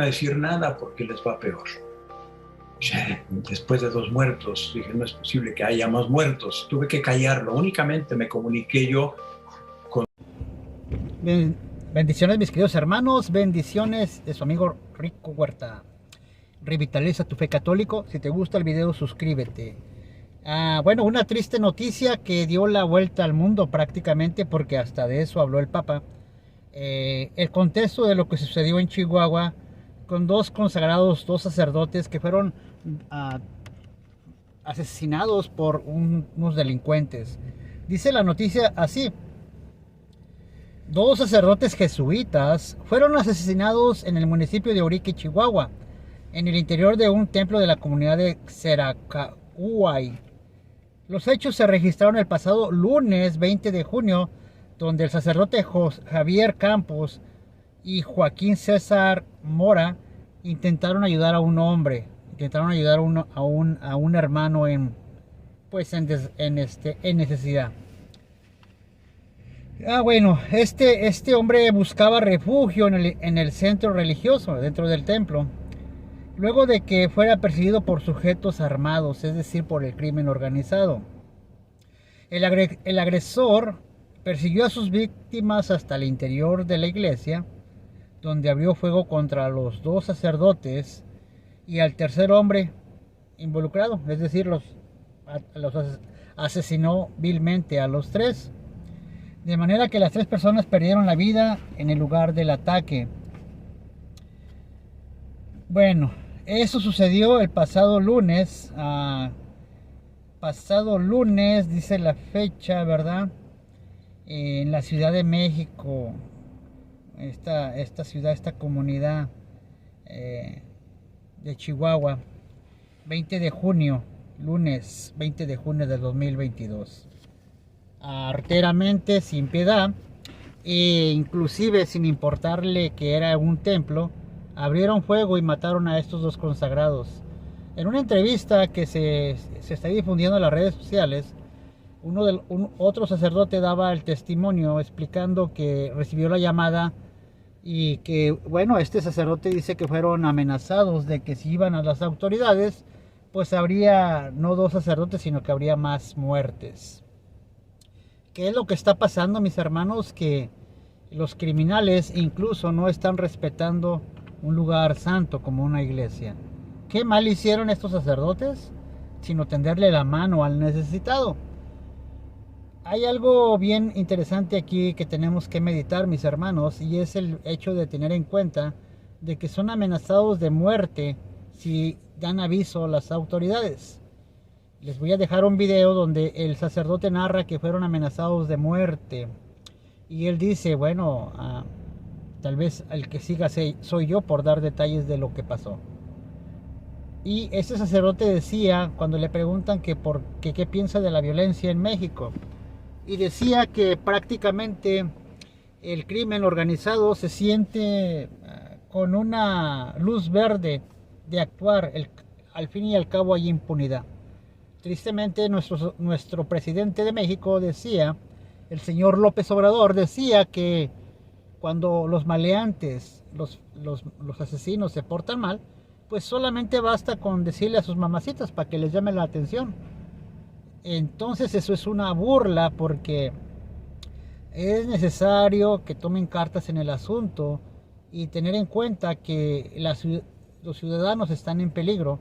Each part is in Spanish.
a decir nada porque les va peor. Después de 2 muertos, dije, no es posible que haya más muertos. Tuve que callarlo. Únicamente me comuniqué yo con... Bendiciones, mis queridos hermanos. Bendiciones de su amigo Rico Huerta. Revitaliza tu fe católico. Si te gusta el video, suscríbete. Bueno, una triste noticia que dio la vuelta al mundo prácticamente, porque hasta de eso habló el Papa. El contexto de lo que sucedió en Chihuahua con 2 consagrados, 2 sacerdotes que fueron asesinados por unos delincuentes. Dice la noticia así: 2 sacerdotes jesuitas fueron asesinados en el municipio de Orique, Chihuahua, en el interior de un templo de la comunidad de Xeracahuay. Los hechos se registraron el pasado lunes 20 de junio, donde el sacerdote Javier Campos y Joaquín César Mora intentaron ayudar a un hombre, intentaron ayudar a un hermano en necesidad. Bueno, este hombre buscaba refugio en el centro religioso, dentro del templo, luego de que fuera perseguido por sujetos armados, es decir, por el crimen organizado. El agresor persiguió a sus víctimas hasta el interior de la iglesia, donde abrió fuego contra los 2 sacerdotes y al tercer hombre involucrado, es decir, los asesinó vilmente a los 3. De manera que las 3 personas perdieron la vida en el lugar del ataque. Bueno, eso sucedió el pasado lunes. Pasado lunes, dice la fecha, ¿verdad? En la Ciudad de México. Esta ciudad, esta comunidad de Chihuahua. 20 de junio, lunes 20 de junio del 2022. Arteramente, sin piedad, e inclusive sin importarle que era un templo, abrieron fuego y mataron a estos 2 consagrados. En una entrevista que se está difundiendo en las redes sociales, otro sacerdote daba el testimonio explicando que recibió la llamada y que, bueno, este sacerdote dice que fueron amenazados de que si iban a las autoridades, pues habría no 2 sacerdotes, sino que habría más muertes. ¿Qué es lo que está pasando, mis hermanos? Que los criminales incluso no están respetando un lugar santo como una iglesia. ¿Qué mal hicieron estos sacerdotes? Sino tenderle la mano al necesitado. Hay algo bien interesante aquí que tenemos que meditar, mis hermanos, y es el hecho de tener en cuenta de que son amenazados de muerte si dan aviso a las autoridades. Les voy a dejar un video donde el sacerdote narra que fueron amenazados de muerte. Y él dice, bueno, tal vez el que siga soy yo por dar detalles de lo que pasó. Y este sacerdote decía, cuando le preguntan que qué piensa de la violencia en México, y decía que prácticamente el crimen organizado se siente con una luz verde de actuar. Al fin y al cabo hay impunidad. Tristemente nuestro presidente de México decía, el señor López Obrador decía que cuando los maleantes, los asesinos se portan mal, pues solamente basta con decirle a sus mamacitas para que les llame la atención. Entonces eso es una burla, porque es necesario que tomen cartas en el asunto y tener en cuenta que los ciudadanos están en peligro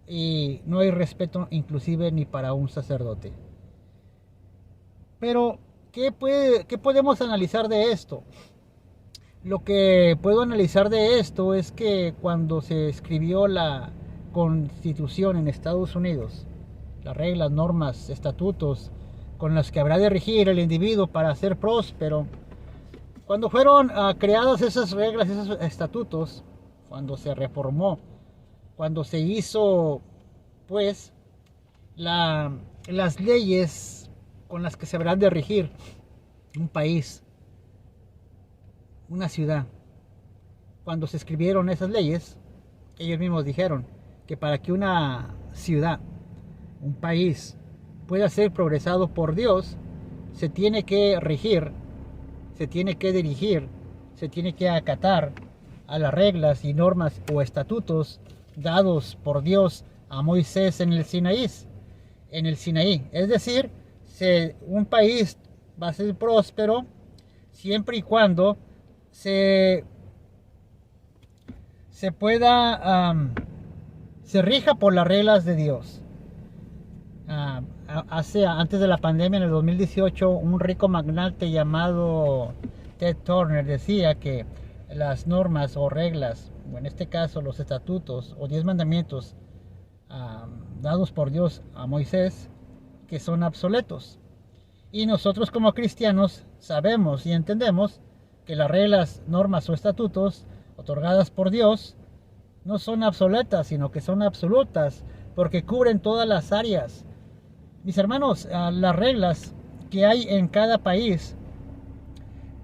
y no hay respeto inclusive ni para un sacerdote. Pero, ¿qué podemos analizar de esto? Lo que puedo analizar de esto es que cuando se escribió la Constitución en Estados Unidos, las reglas, normas, estatutos con las que habrá de regir el individuo para ser próspero, cuando fueron creadas esas reglas, esos estatutos, cuando se reformó, cuando se hizo pues las leyes con las que se habrán de regir un país, una ciudad, cuando se escribieron esas leyes, ellos mismos dijeron que para que una ciudad, un país, pueda ser progresado por Dios, se tiene que regir, se tiene que dirigir, se tiene que acatar a las reglas y normas o estatutos dados por Dios a Moisés en el Sinaí. Es decir, un país va a ser próspero siempre y cuando se pueda, se rija por las reglas de Dios. Antes de la pandemia, en el 2018, un rico magnate llamado Ted Turner decía que las normas o reglas, o en este caso los estatutos o 10 mandamientos dados por Dios a Moisés, que son obsoletos. Y nosotros como cristianos sabemos y entendemos que las reglas, normas o estatutos otorgadas por Dios no son obsoletas, sino que son absolutas, porque cubren todas las áreas. Mis hermanos, las reglas que hay en cada país,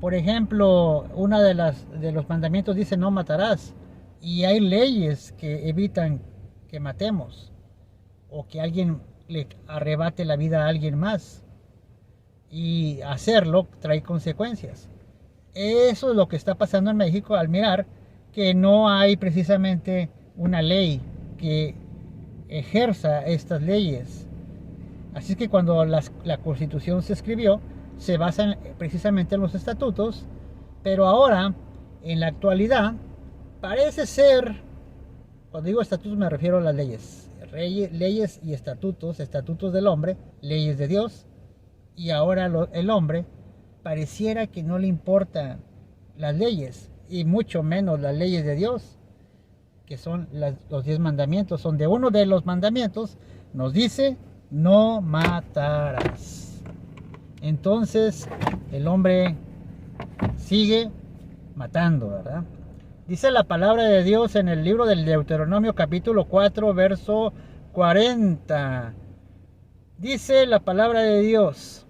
por ejemplo, una de los mandamientos dice no matarás, y hay leyes que evitan que matemos o que alguien le arrebate la vida a alguien más, y hacerlo trae consecuencias. Eso es lo que está pasando en México al mirar que no hay precisamente una ley que ejerza estas leyes. Así es que cuando la Constitución se escribió, se basa precisamente en los estatutos, pero ahora, en la actualidad, parece ser, cuando digo estatutos me refiero a las leyes y estatutos del hombre, leyes de Dios, y ahora el hombre pareciera que no le importan las leyes, y mucho menos las leyes de Dios, que son los 10 mandamientos, donde uno de los mandamientos nos dice no matarás. Entonces el hombre sigue matando, ¿verdad? Dice la palabra de Dios en el libro del Deuteronomio capítulo 4 verso 40. Dice la palabra de Dios: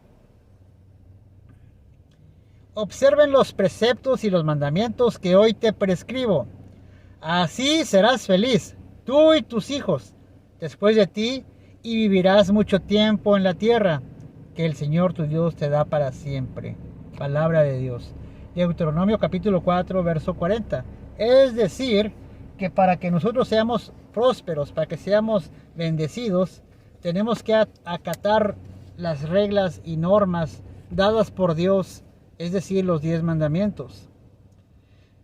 observen los preceptos y los mandamientos que hoy te prescribo. Así serás feliz, tú y tus hijos, después de ti, y vivirás mucho tiempo en la tierra que el Señor tu Dios te da para siempre. Palabra de Dios. Deuteronomio capítulo 4, verso 40. Es decir, que para que nosotros seamos prósperos, para que seamos bendecidos, tenemos que acatar las reglas y normas dadas por Dios, es decir, los 10 mandamientos.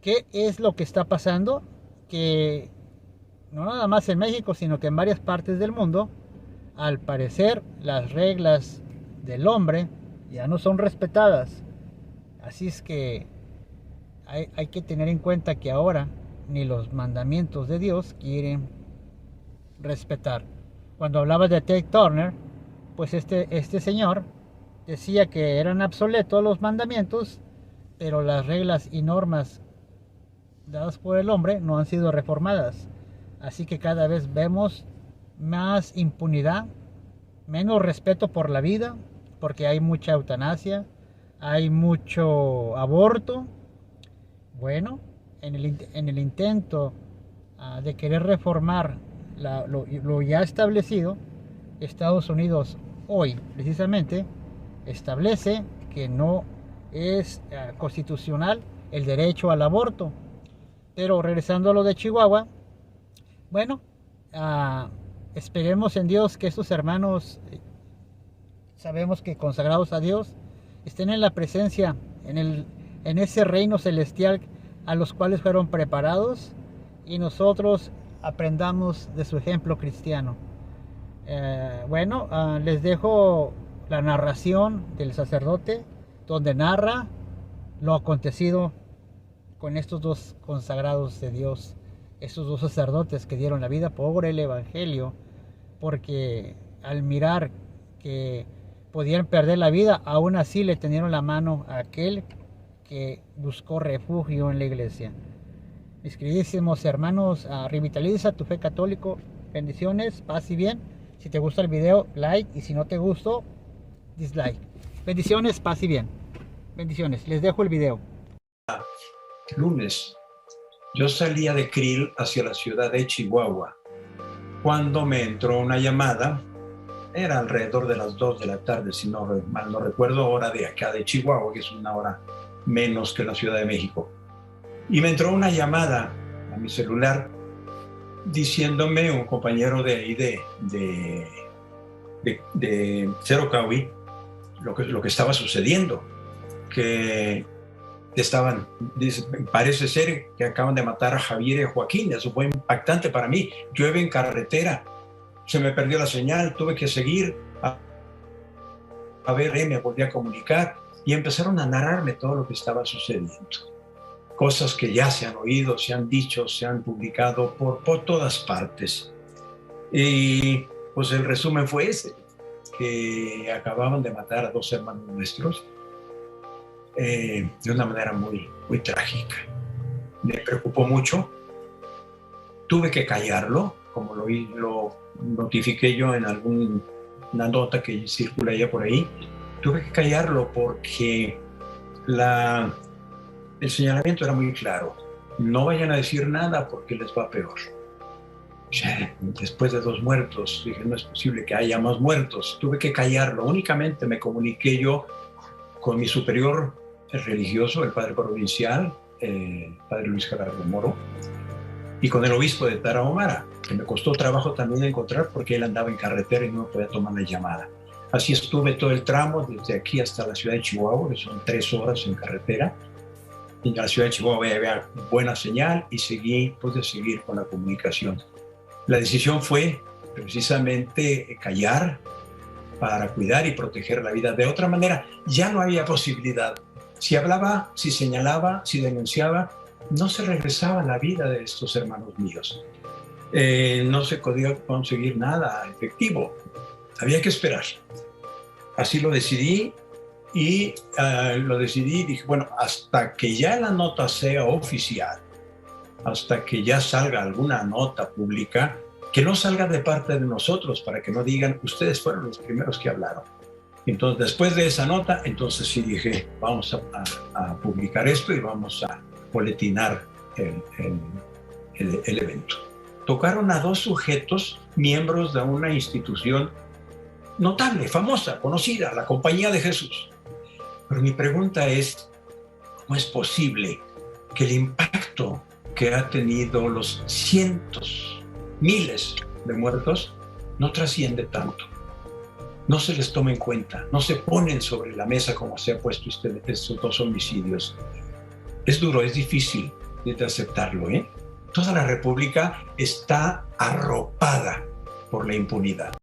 ¿Qué es lo que está pasando? Que no nada más en México, sino que en varias partes del mundo, al parecer las reglas del hombre ya no son respetadas. Así es que hay que tener en cuenta que ahora ni los mandamientos de Dios quieren respetar. Cuando hablaba de Ted Turner, pues este señor decía que eran obsoletos los mandamientos, pero las reglas y normas dadas por el hombre no han sido reformadas. Así que cada vez vemos más impunidad, menos respeto por la vida, porque hay mucha eutanasia, hay mucho aborto. Bueno, en el intento de querer reformar lo ya establecido, Estados Unidos hoy precisamente establece que no es constitucional el derecho al aborto. Pero regresando a lo de Chihuahua, bueno, esperemos en Dios que estos hermanos, sabemos que consagrados a Dios, estén en la presencia, en ese reino celestial a los cuales fueron preparados, y nosotros aprendamos de su ejemplo cristiano. Les dejo la narración del sacerdote, donde narra lo acontecido con estos dos consagrados de Dios, estos dos sacerdotes que dieron la vida por el Evangelio, porque al mirar que podían perder la vida, aún así le tendieron la mano a aquel que buscó refugio en la iglesia. Mis queridísimos hermanos, revitaliza tu fe católico. Bendiciones, paz y bien. Si te gusta el video, like, y si no te gustó, dislike. Bendiciones, paz y bien. Bendiciones, les dejo el video. Lunes, yo salía de Krill hacia la ciudad de Chihuahua cuando me entró una llamada. Era alrededor de las 2 de la tarde, si no mal no recuerdo, hora de acá de Chihuahua, que es una hora menos que la Ciudad de México. Y me entró una llamada a mi celular diciéndome un compañero de ahí de Cerro Cahui lo que estaba sucediendo, que estaban, dice, parece ser que acaban de matar a Javier y Joaquín. Eso fue impactante para mí. Llueve en carretera, se me perdió la señal, tuve que seguir a ver, me volví a comunicar y empezaron a narrarme todo lo que estaba sucediendo. Cosas que ya se han oído, se han dicho, se han publicado por todas partes. Y pues el resumen fue ese, que acababan de matar a 2 hermanos nuestros de una manera muy, muy trágica. Me preocupó mucho. Tuve que callarlo, como lo notifiqué yo en alguna nota que circula ya por ahí. Tuve que callarlo porque el señalamiento era muy claro. No vayan a decir nada porque les va peor. Después de 2 muertos, dije, no es posible que haya más muertos. Tuve que callarlo. Únicamente me comuniqué yo con mi superior religioso, el padre provincial, el padre Luis Gerardo Moro, y con el obispo de Tarahumara, que me costó trabajo también encontrar porque él andaba en carretera y no podía tomar la llamada. Así estuve todo el tramo, desde aquí hasta la ciudad de Chihuahua, que son 3 horas en carretera. En la ciudad de Chihuahua había buena señal y pude seguir con la comunicación. La decisión fue precisamente callar para cuidar y proteger la vida. De otra manera, ya no había posibilidad. Si hablaba, si señalaba, si denunciaba, no se regresaba la vida de estos hermanos míos. No se podía conseguir nada efectivo. Había que esperar. Así lo decidí y dije, bueno, hasta que ya la nota sea oficial, hasta que ya salga alguna nota pública, que no salga de parte de nosotros, para que no digan, ustedes fueron los primeros que hablaron. Entonces, después de esa nota, entonces sí dije, vamos a publicar esto y vamos a boletinar el evento. Tocaron a 2 sujetos, miembros de una institución notable, famosa, conocida, la Compañía de Jesús. Pero mi pregunta es, ¿cómo es posible que el impacto que ha tenido los cientos, miles de muertos no trasciende tanto? No se les toma en cuenta, no se ponen sobre la mesa como se ha puesto estos 2 homicidios. Es duro, es difícil de aceptarlo, ¿eh? Toda la República está arropada por la impunidad.